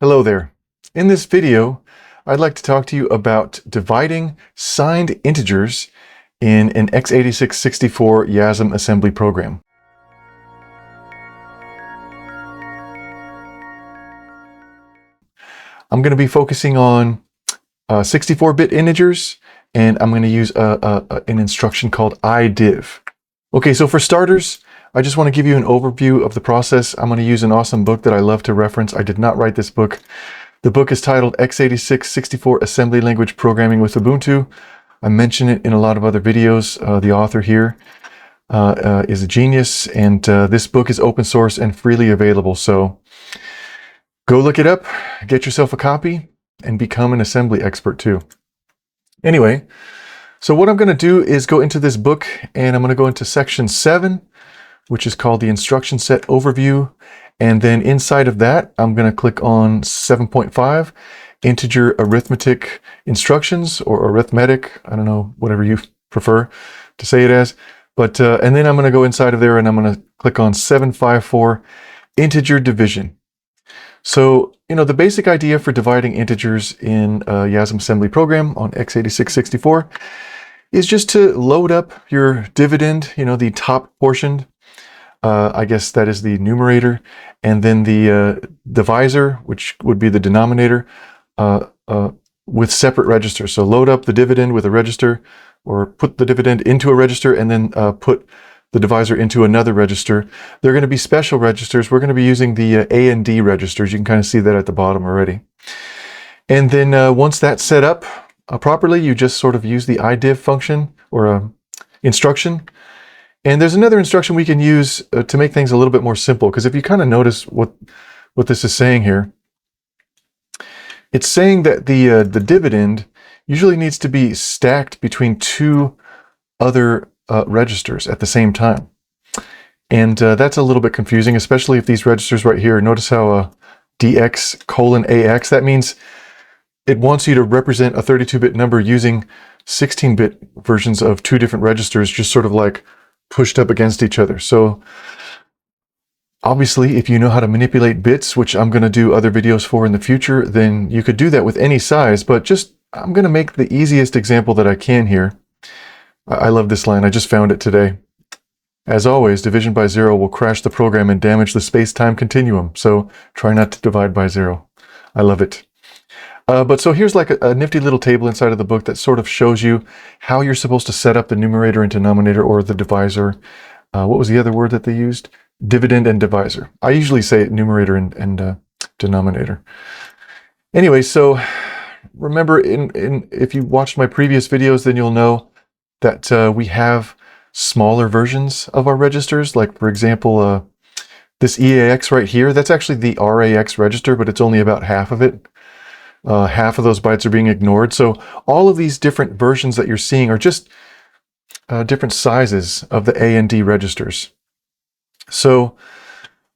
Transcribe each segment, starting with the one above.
Hello there. In this video, I'd like to talk to you about dividing signed integers in an x86-64 Yasm assembly program. I'm going to be focusing on 64-bit integers, and I'm going to use an instruction called IDIV. Okay, so for starters, I just want to give you an overview of the process. I'm going to use an awesome book that I love to reference. I did not write this book. The book is titled x86-64 Assembly Language Programming with Ubuntu. I mention it in a lot of other videos. The author here is a genius, and this book is open source and freely available. So go look it up, get yourself a copy, and become an assembly expert too. Anyway, so what I'm going to do is go into this book, and I'm going to go into section 7, which is called the instruction set overview. And then inside of that, I'm going to click on 7.5, integer arithmetic instructions, or arithmetic. I don't know, whatever you prefer to say it as. But and then I'm going to go inside of there, and I'm going to click on 7.5.4, integer division. So, the basic idea for dividing integers in a Yasm assembly program on x86-64 is just to load up your dividend, the top portion. I guess that is the numerator, and then the divisor, which would be the denominator, with separate registers. So load up the dividend with a register, or put the dividend into a register, and then put the divisor into another register. They're going to be special registers. We're going to be using the A and D registers. You can kind of see that at the bottom already. And then once that's set up properly, you just sort of use the IDIV function, or instruction. And there's another instruction we can use to make things a little bit more simple, because if you kind of notice what this is saying here, it's saying that the dividend usually needs to be stacked between two other registers at the same time. And that's a little bit confusing, especially if these registers right here, notice how DX:AX, that means it wants you to represent a 32-bit number using 16-bit versions of two different registers, just sort of like pushed up against each other. So obviously, if you know how to manipulate bits, which I'm going to do other videos for in the future, then you could do that with any size. But I'm going to make the easiest example that I can here. I love this line. I just found it today. As always, division by 0 will crash the program and damage the space-time continuum. So try not to divide by 0. I love it. But so here's like a nifty little table inside of the book that sort of shows you how you're supposed to set up the numerator and denominator, or the divisor. What was the other word that they used? Dividend and divisor. I usually say numerator and denominator. Anyway, so remember, if you watched my previous videos, then you'll know that we have smaller versions of our registers. Like, for example, this EAX right here, that's actually the RAX register, but it's only about half of it. Half of those bytes are being ignored. So all of these different versions that you're seeing are just different sizes of the A and D registers. So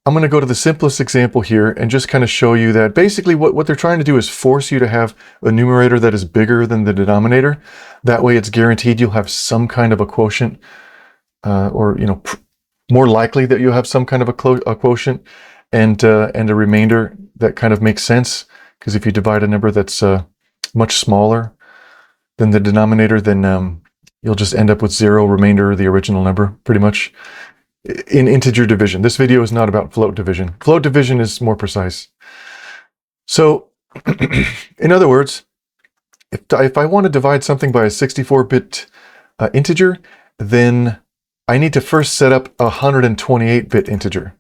I'm going to go to the simplest example here and just kind of show you that basically what they're trying to do is force you to have a numerator that is bigger than the denominator. That way it's guaranteed you'll have some kind of a quotient, or more likely that you'll have some kind of a quotient and a remainder that kind of makes sense. Because if you divide a number that's much smaller than the denominator, then you'll just end up with 0 remainder, the original number, pretty much, in integer division. This video is not about float division. Float division is more precise. So, in other words, if I want to divide something by a 64-bit integer, then I need to first set up a 128-bit integer.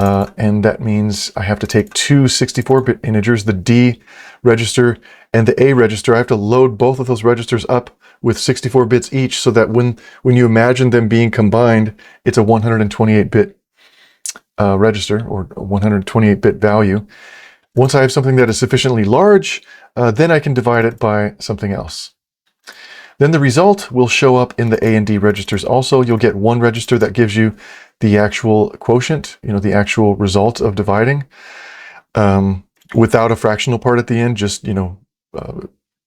And that means I have to take two 64-bit integers, the D register and the A register. I have to load both of those registers up with 64 bits each, so that when you imagine them being combined, it's a 128-bit register, or a 128-bit value. Once I have something that is sufficiently large, then I can divide it by something else. Then the result will show up in the A and D registers also. You'll get one register that gives you the actual quotient, the actual result of dividing, without a fractional part at the end, just,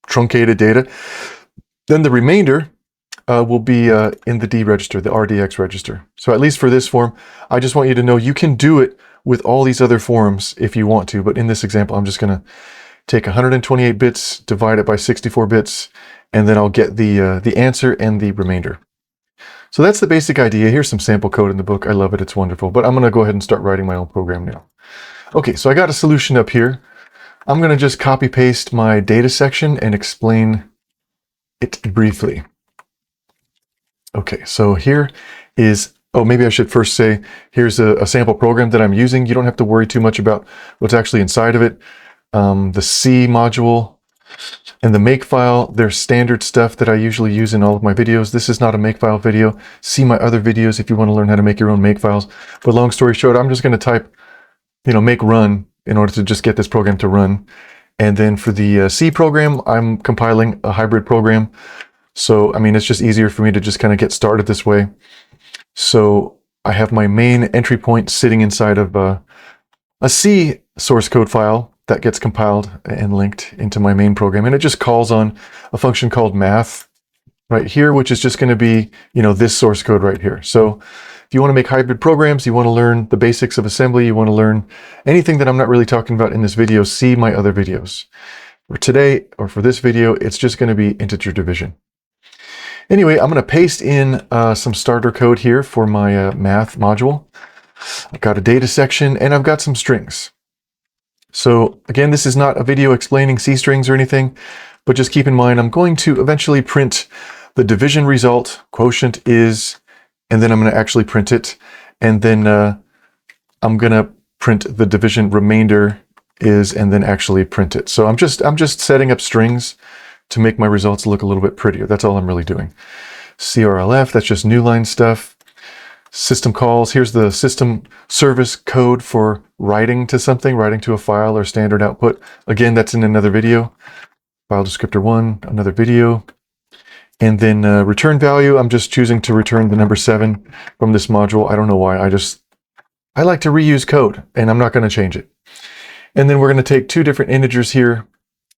truncated data. Then the remainder will be in the D register, the RDX register. So at least for this form, I just want you to know you can do it with all these other forms if you want to, but in this example, I'm just going to take 128 bits, divide it by 64 bits, and then I'll get the answer and the remainder. So that's the basic idea. Here's some sample code in the book. I love it. It's wonderful. But I'm going to go ahead and start writing my own program now. Okay, so I got a solution up here. I'm going to just copy paste my data section and explain it briefly. Okay, so here is, oh, maybe I should first say, here's a sample program that I'm using. You don't have to worry too much about what's actually inside of it. The C module and the makefile, they're standard stuff that I usually use in all of my videos. This is not a makefile video. See my other videos if you want to learn how to make your own makefiles. But long story short, I'm just going to type, make run in order to just get this program to run. And then for the C program, I'm compiling a hybrid program. So, it's just easier for me to just kind of get started this way. So I have my main entry point sitting inside of a C source code file that gets compiled and linked into my main program. And it just calls on a function called math right here, which is just going to be, this source code right here. So if you want to make hybrid programs, you want to learn the basics of assembly, you want to learn anything that I'm not really talking about in this video, see my other videos. For today, or for this video, it's just going to be integer division. Anyway, I'm going to paste in some starter code here for my math module. I've got a data section and I've got some strings. So again, this is not a video explaining C strings or anything, but just keep in mind, I'm going to eventually print the division result, quotient is, and then I'm going to actually print it. And then I'm going to print the division remainder is, and then actually print it. So I'm just setting up strings to make my results look a little bit prettier. That's all I'm really doing. CRLF, that's just new line stuff. System calls, here's the system service code for writing to something, writing to a file or standard output. Again, that's in another video. File descriptor 1, another video. And then return value, I'm just choosing to return the number 7 from this module. I don't know why, I like to reuse code and I'm not going to change it. And then we're going to take two different integers here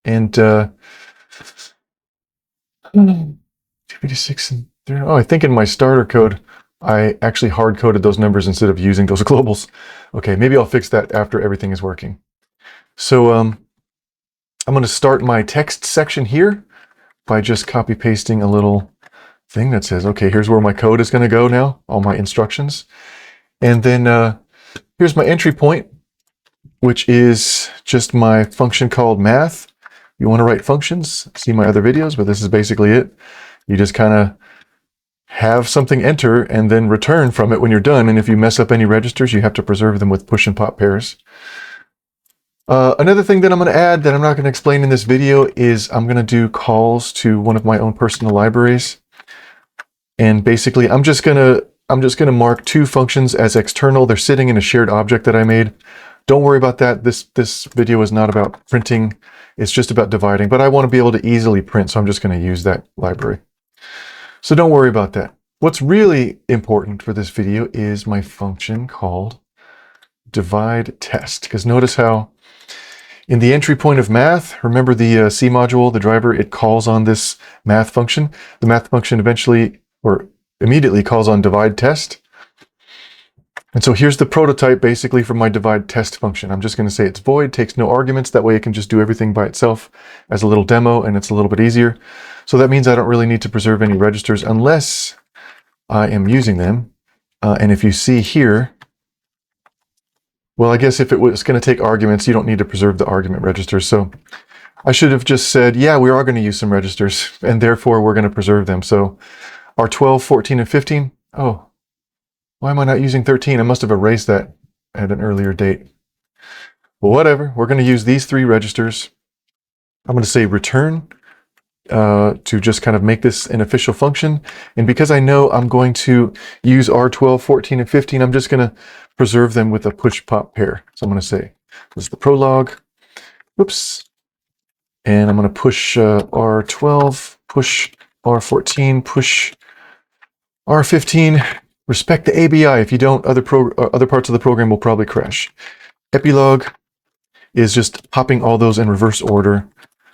and 256 and 3. Oh, I think in my starter code, I actually hard-coded those numbers instead of using those globals. Okay, maybe I'll fix that after everything is working. So I'm going to start my text section here by just copy-pasting a little thing that says, okay, here's where my code is going to go now, all my instructions. And then here's my entry point, which is just my function called math. You want to write functions, see my other videos, but this is basically it. You just kind of have something enter and then return from it when you're done. And if you mess up any registers, you have to preserve them with push and pop pairs. Another thing that I'm going to add that I'm not going to explain in this video is I'm going to do calls to one of my own personal libraries. And basically, I'm just going to mark two functions as external. They're sitting in a shared object that I made. Don't worry about that. This video is not about printing. It's just about dividing, but I want to be able to easily print, so I'm just going to use that library. So don't worry about that. What's really important for this video is my function called divide test, because notice how in the entry point of math, remember the C module, the driver, it calls on this math function. The math function eventually or immediately calls on divide test. And so here's the prototype basically for my divide test function. I'm just going to say it's void, takes no arguments. That way it can just do everything by itself as a little demo, and it's a little bit easier. So that means I don't really need to preserve any registers unless I am using them. And if you see here, well, I guess if it was going to take arguments, you don't need to preserve the argument registers. So I should have just said, yeah, we are going to use some registers, and therefore we're going to preserve them. So our 12, 14, and 15, oh, why am I not using 13? I must have erased that at an earlier date. Well, whatever. We're going to use these three registers. I'm going to say return to just kind of make this an official function. And because I know I'm going to use R12, 14, and 15, I'm just going to preserve them with a push-pop pair. So I'm going to say, this is the Prologue. Whoops. And I'm going to push R12, push R14, push R15. Respect the ABI. If you don't, other parts of the program will probably crash. Epilogue is just popping all those in reverse order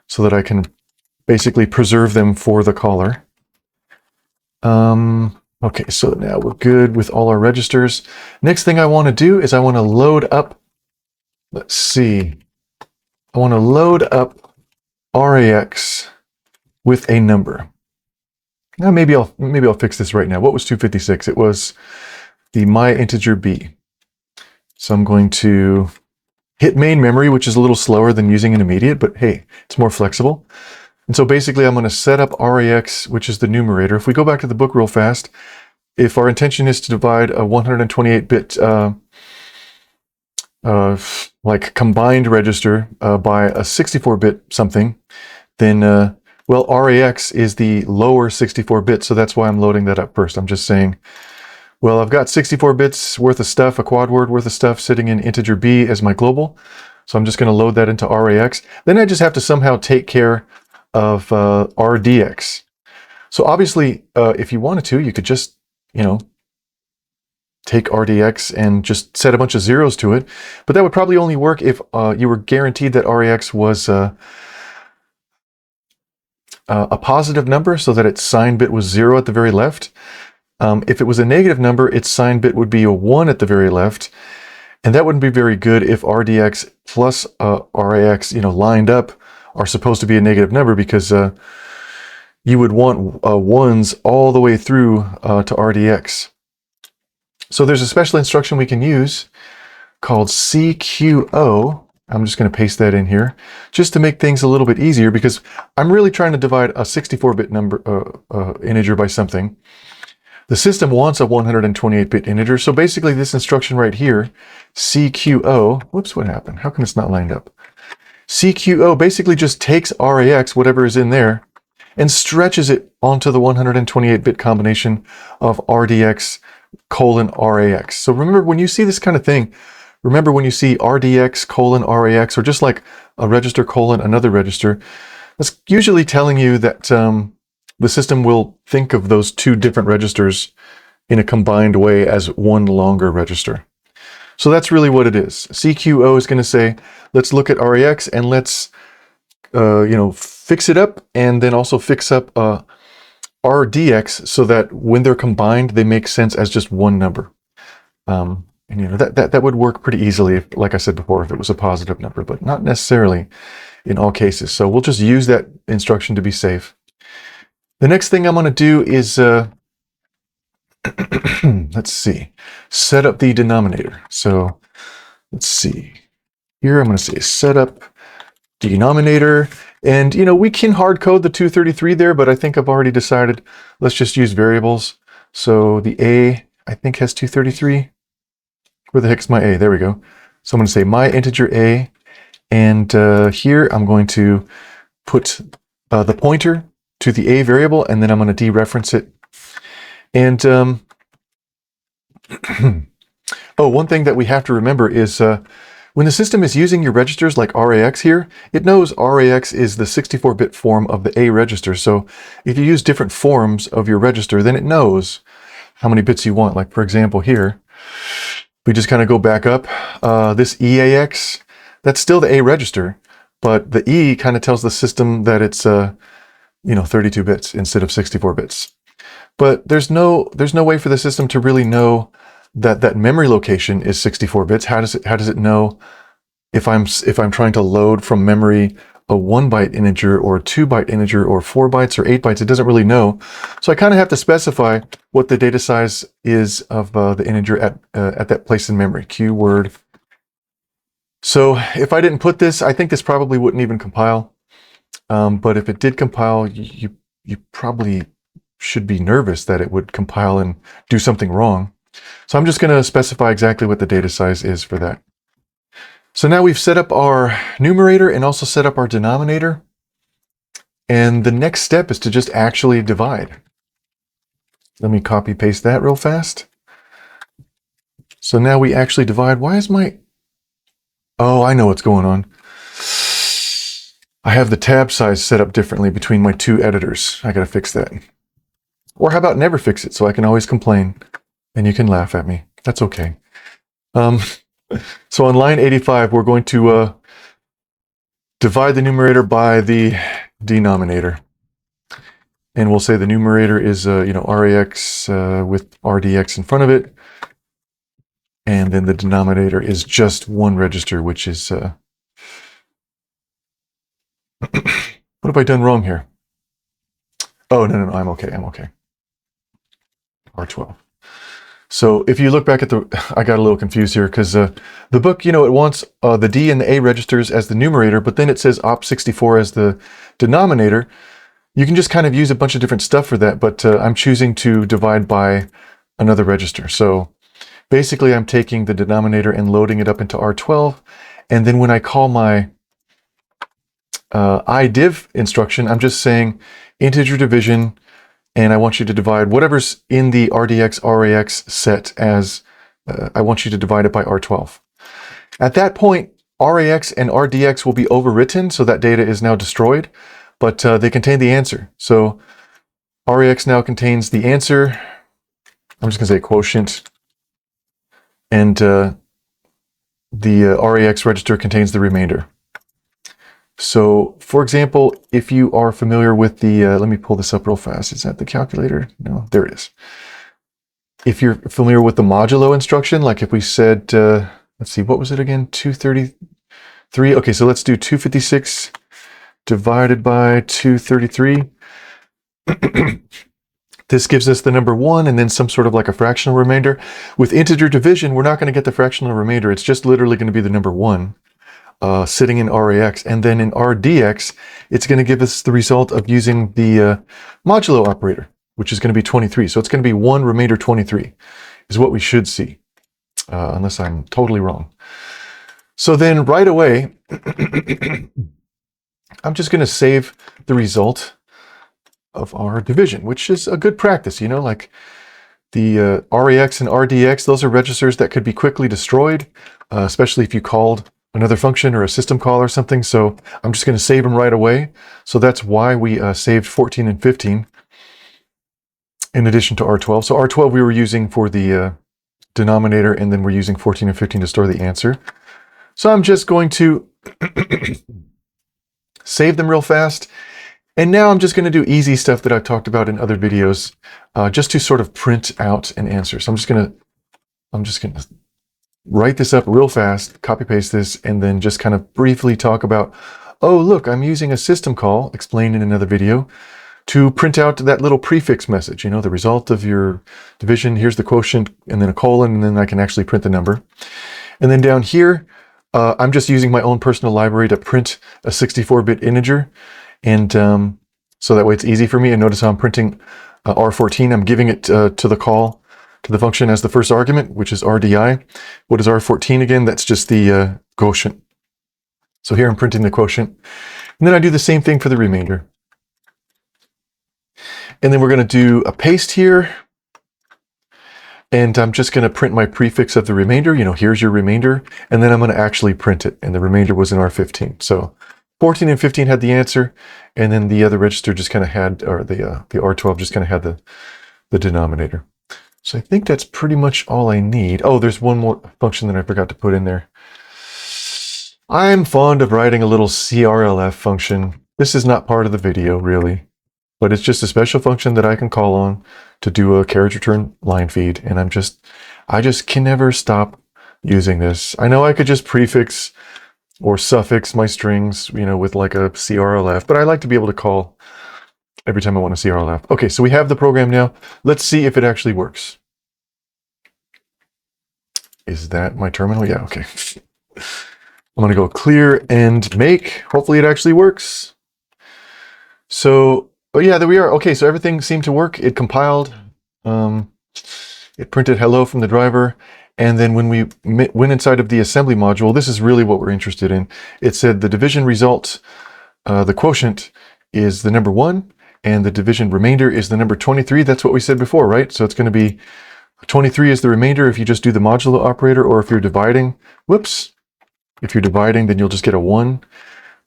so that I can basically preserve them for the caller. Okay, so now we're good with all our registers. Next thing I want to do is I want to load up, let's see, I want to load up RAX with a number. Now maybe I'll fix this right now. What was 256? It was the my integer b. So I'm going to hit main memory, which is a little slower than using an immediate, but hey, it's more flexible. And so basically I'm going to set up RAX, which is the numerator. If we go back to the book real fast, if our intention is to divide a 128-bit like combined register by a 64-bit something, then well, RAX is the lower 64 bits, so that's why I'm loading that up first. I'm just saying, well, I've got 64 bits worth of stuff, a quad word worth of stuff sitting in integer b as my global. So I'm just going to load that into RAX. Then I just have to somehow take care of RDX. So obviously, if you wanted to, you could just, you know, take RDX and just set a bunch of zeros to it. But that would probably only work if you were guaranteed that RAX was a positive number, so that its sign bit was 0 at the very left. If it was a negative number, its sign bit would be a 1 at the very left. And that wouldn't be very good if RDX plus RAX, you know, lined up are supposed to be a negative number, because you would want ones all the way through to RDX. So there's a special instruction we can use called CQO. I'm just going to paste that in here just to make things a little bit easier, because I'm really trying to divide a 64-bit number integer by something. The system wants a 128-bit integer, so basically this instruction right here, CQO, whoops, what happened? How come it's not lined up? CQO basically just takes RAX, whatever is in there, and stretches it onto the 128-bit combination of RDX colon RAX. So remember, when you see this kind of thing, remember when you see RDX colon RAX, or just like a register colon another register, that's usually telling you that the system will think of those two different registers in a combined way as one longer register. So that's really what it is. CQO is going to say, let's look at RAX and let's you know, fix it up, and then also fix up RDX so that when they're combined, they make sense as just one number. And you know, that would work pretty easily, if, like I said before, if it was a positive number, but not necessarily in all cases. So we'll just use that instruction to be safe. The next thing I'm going to do is, let's see, set up the denominator. So let's see. Here I'm going to say set up denominator. And, you know, we can hard code the 233 there, but I think I've already decided let's just use variables. So the A, I think, has 233. Where the heck's my A? There we go. So I'm going to say my integer A, and here I'm going to put the pointer to the A variable, and then I'm going to dereference it. And oh, one thing that we have to remember is when the system is using your registers like RAX here, it knows RAX is the 64-bit form of the A register. So if you use different forms of your register, then it knows how many bits you want. Like, for example, here, we just kind of go back up. This EAX, that's still the A register, but the E kind of tells the system that it's you know, 32 bits instead of 64 bits. But there's no way for the system to really know that that memory location is 64 bits. How does it know if I'm trying to load from memory a 1-byte integer or a 2-byte integer or 4 bytes or 8 bytes? It doesn't really know. So I kind of have to specify what the data size is of the integer at that place in memory, keyword. So if I didn't put this, I think this probably wouldn't even compile. But if it did compile, you probably should be nervous that it would compile and do something wrong. So I'm just going to specify exactly what the data size is for that. So now we've set up our numerator and also set up our denominator. And the next step is to just actually divide. Let me copy paste that real fast. So now we actually divide. Why is my... Oh, I know what's going on. I have the tab size set up differently between my two editors. I got to fix that. Or how about never fix it so I can always complain and you can laugh at me. That's okay. So on line 85, we're going to divide the numerator by the denominator. And we'll say the numerator is, RAX with RDX in front of it. And then the denominator is just one register, which is, what have I done wrong here? Oh, no, I'm okay, R12. So if you look back at I got a little confused here because the book, it wants the D and the A registers as the numerator, but then it says op64 as the denominator. You can just kind of use a bunch of different stuff for that, but I'm choosing to divide by another register. So basically I'm taking the denominator and loading it up into R12. And then when I call my IDIV instruction, I'm just saying integer division, and I want you to divide whatever's in the RDX, RAX set as, I want you to divide it by R12. At that point, RAX and RDX will be overwritten, so that data is now destroyed, but they contain the answer. So RAX now contains the answer. I'm just going to say quotient. And the RAX register contains the remainder. So, for example, if you are familiar with the, let me pull this up real fast. Is that the calculator? No, there it is. If you're familiar with the modulo instruction, like if we said, let's see, what was it again? 233. Okay, so let's do 256 divided by 233. This gives us the number 1 and then some sort of like a fractional remainder. With integer division, we're not going to get the fractional remainder. It's just literally going to be the number 1. Sitting in RAX, and then in RDX, it's going to give us the result of using the modulo operator, which is going to be 23. So it's going to be 1 remainder 23 is what we should see, unless I'm totally wrong. So then right away, I'm just going to save the result of our division, which is a good practice, like the RAX and RDX, those are registers that could be quickly destroyed, especially if you called another function or a system call or something. So I'm just going to save them right away. So that's why we saved 14 and 15 in addition to R12. So R12 we were using for the denominator, and then we're using 14 and 15 to store the answer. So I'm just going to save them real fast. And now I'm just going to do easy stuff that I've talked about in other videos, just to sort of print out an answer. So I'm just going to write this up real fast, copy paste this, and then just kind of briefly talk about, oh, look, I'm using a system call, explained in another video, to print out that little prefix message, the result of your division. Here's the quotient, and then a colon, and then I can actually print the number. And then down here, I'm just using my own personal library to print a 64-bit integer. And so that way it's easy for me. And notice how I'm printing R14. I'm giving it to the call, to the function as the first argument, which is RDI. What is R14 again? That's just the quotient. So here I'm printing the quotient. And then I do the same thing for the remainder. And then we're going to do a paste here. And I'm just going to print my prefix of the remainder. Here's your remainder. And then I'm going to actually print it. And the remainder was in R15. So 14 and 15 had the answer. And then the other register just kind of had, or the R12 just kind of had the denominator. So I think that's pretty much all I need. Oh, there's one more function that I forgot to put in there. I'm fond of writing a little CRLF function. This is not part of the video, really, but it's just a special function that I can call on to do a carriage return line feed. And I just can never stop using this. I know I could just prefix or suffix my strings, with like a CRLF, but I like to be able to call every time I want a CRLF. Okay, so we have the program now. Let's see if it actually works. Is that my terminal? Yeah, okay. I'm going to go clear and make. Hopefully it actually works. So, oh yeah, there we are. Okay, so everything seemed to work. It compiled. It printed hello from the driver. And then when we went inside of the assembly module, this is really what we're interested in. It said the division result, the quotient is the number 1, and the division remainder is the number 23. That's what we said before, right? So it's going to be 23 is the remainder if you just do the modulo operator, or if you're dividing, if you're dividing, then you'll just get a 1.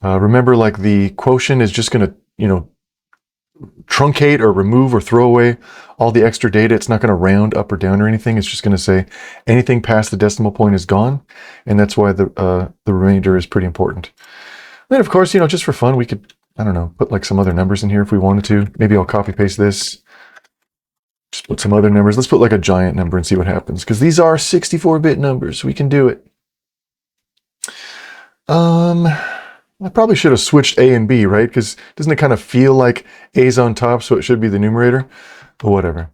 Remember, like the quotient is just going to, truncate or remove or throw away all the extra data. It's not going to round up or down or anything. It's just going to say anything past the decimal point is gone. And that's why the remainder is pretty important. Then, of course, just for fun, we could I don't know, put like some other numbers in here if we wanted to. Maybe I'll copy paste this. Just put some other numbers. Let's put like a giant number and see what happens, because these are 64-bit numbers. We can do it. I probably should have switched A and B, right? Because doesn't it kind of feel like A's on top, so it should be the numerator? But whatever.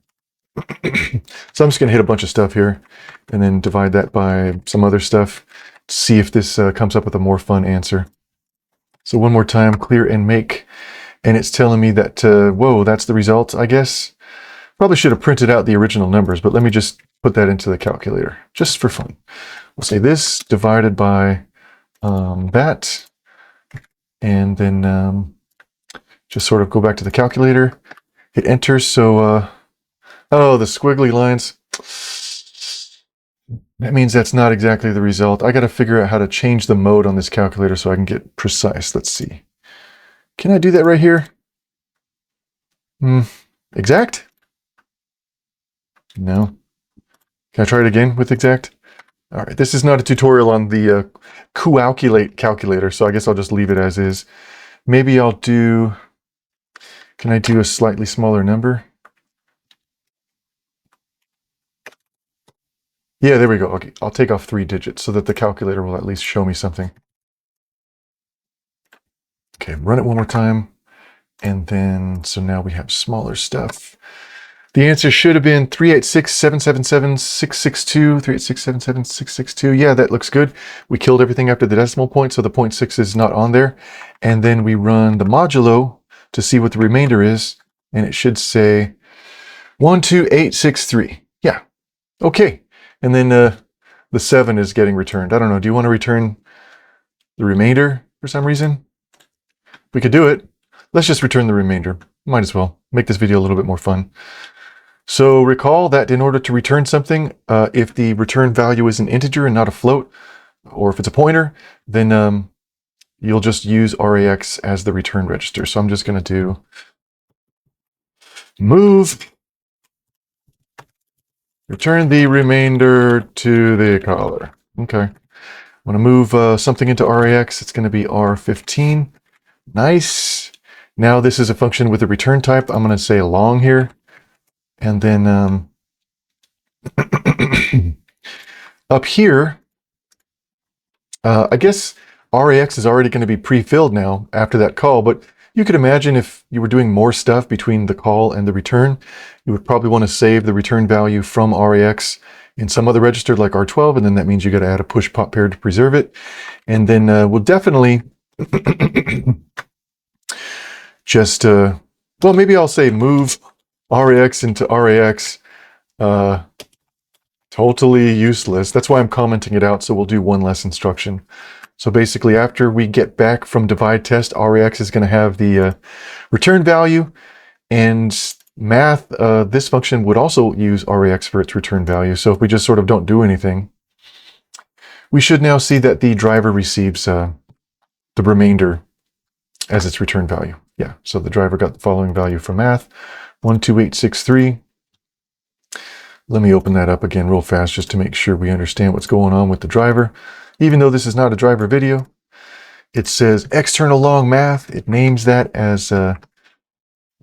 So I'm just going to hit a bunch of stuff here and then divide that by some other stuff. See if this comes up with a more fun answer. So one more time, clear and make. And it's telling me that, whoa, that's the result, I guess. Probably should have printed out the original numbers, but let me just put that into the calculator, just for fun. We'll say this divided by that, and then just sort of go back to the calculator, hit enter. So, oh, the squiggly lines. That means that's not exactly the result. I got to figure out how to change the mode on this calculator so I can get precise. Let's see. Can I do that right here? Exact? No. Can I try it again with exact? All right, this is not a tutorial on the Quocalculate calculator, so I guess I'll just leave it as is. Maybe I'll do, can I do a slightly smaller number? Yeah, there we go. Okay, I'll take off 3 digits so that the calculator will at least show me something. Okay, run it one more time. And then, so now we have smaller stuff. The answer should have been 386-777-662, 386-777-662. Yeah, that looks good. We killed everything after the decimal point, so the 0.6 is not on there. And then we run the modulo to see what the remainder is, and it should say 12863. Yeah, okay. And then the 7 is getting returned. I don't know, do you want to return the remainder for some reason? We could do it. Let's just return the remainder. Might as well make this video a little bit more fun. So recall that in order to return something, if the return value is an integer and not a float, or if it's a pointer, then you'll just use RAX as the return register. So I'm just going to do move, return the remainder to the caller. Okay. I'm going to move something into RAX. It's going to be R15. Nice. Now this is a function with a return type. I'm going to say long here. And then up here, I guess RAX is already going to be pre-filled now after that call, but you could imagine if you were doing more stuff between the call and the return, you would probably want to save the return value from RAX in some other register like R12, and then that means you got to add a push pop pair to preserve it. And then we'll definitely just, well, maybe I'll say move RAX into RAX, totally useless. That's why I'm commenting it out, so we'll do one less instruction. So basically, after we get back from divide test, RAX is going to have the return value, and math, this function would also use RAX for its return value. So if we just sort of don't do anything, we should now see that the driver receives the remainder as its return value. Yeah, so the driver got the following value from math, 12863. Let me open that up again real fast just to make sure we understand what's going on with the driver. Even though this is not a driver video, it says external long math. It names that as a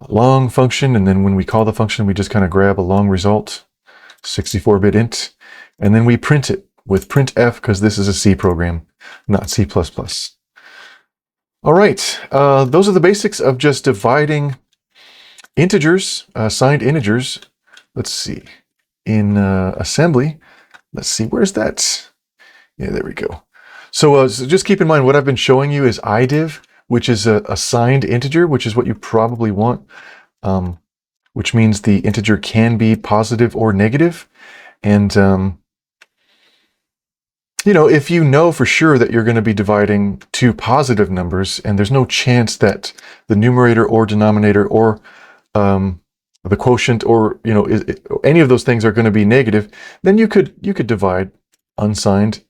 long function, and then when we call the function, we just kind of grab a long result, 64-bit int, and then we print it with printf because this is a C program, not C++. All right, those are the basics of just dividing integers, signed integers. Let's see, in assembly, let's see, where's that? Yeah, there we go. So, so just keep in mind what I've been showing you is IDIV, which is a signed integer, which is what you probably want, which means the integer can be positive or negative. And, you know, if you know for sure that you're going to be dividing two positive numbers and there's no chance that the numerator or denominator or the quotient or, you know, any of those things are going to be negative, then you could divide unsigned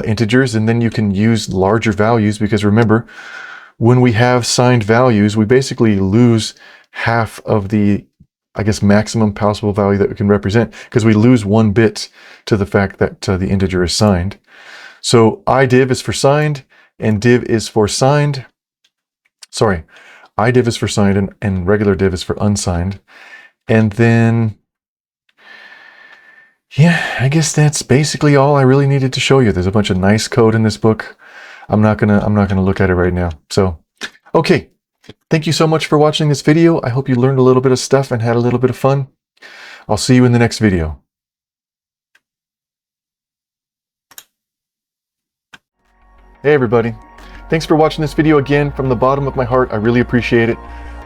integers, and then you can use larger values, because remember, when we have signed values, we basically lose half of the, I guess, maximum possible value that we can represent, because we lose 1 bit to the fact that the integer is signed. So IDIV is for signed, and div is for signed. Sorry, IDIV is for signed and regular div is for unsigned. And then, yeah, I guess that's basically all I really needed to show you. There's a bunch of nice code in this book. I'm not gonna look at it right now. So, okay. Thank you so much for watching this video. I hope you learned a little bit of stuff and had a little bit of fun. I'll see you in the next video. Hey everybody. Thanks for watching this video again. From the bottom of my heart, I really appreciate it.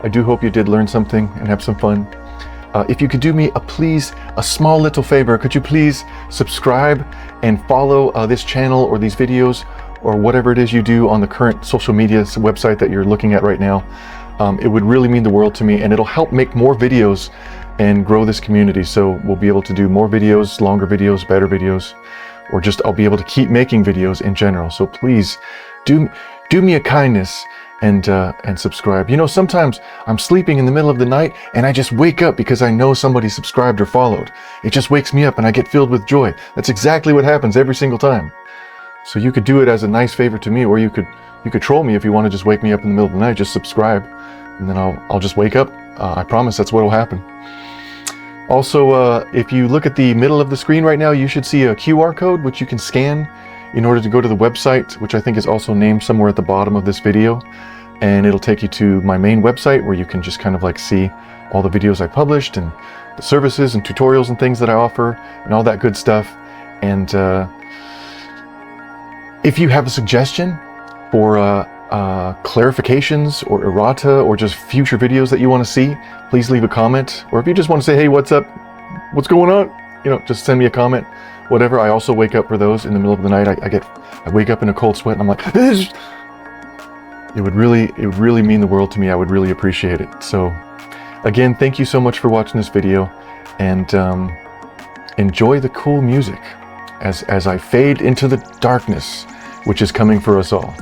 I do hope you did learn something and have some fun. If you could do me a small little favor, could you please subscribe and follow this channel or these videos or whatever it is you do on the current social media website that you're looking at right now. It would really mean the world to me, and it'll help make more videos and grow this community. So we'll be able to do more videos, longer videos, better videos, or just I'll be able to keep making videos in general. So please do me a kindness and subscribe. You know, sometimes I'm sleeping in the middle of the night and I just wake up because I know somebody subscribed or followed. It just wakes me up and I get filled with joy. That's exactly what happens every single time. So you could do it as a nice favor to me, or you could troll me if you want to just wake me up in the middle of the night. Just subscribe, and then I'll just wake up. I promise that's what will happen. Also, if you look at the middle of the screen right now, you should see a QR code which you can scan in order to go to the website, which I think is also named somewhere at the bottom of this video, and it'll take you to my main website where you can just kind of like see all the videos I published and the services and tutorials and things that I offer and all that good stuff. And if you have a suggestion for clarifications or errata or just future videos that you want to see, please leave a comment. Or if you just want to say, hey, what's up? What's going on? You know, just send me a comment, whatever. I also wake up for those in the middle of the night. I wake up in a cold sweat and I'm like, it would really mean the world to me. I would really appreciate it. So again, thank you so much for watching this video, and enjoy the cool music as I fade into the darkness which is coming for us all.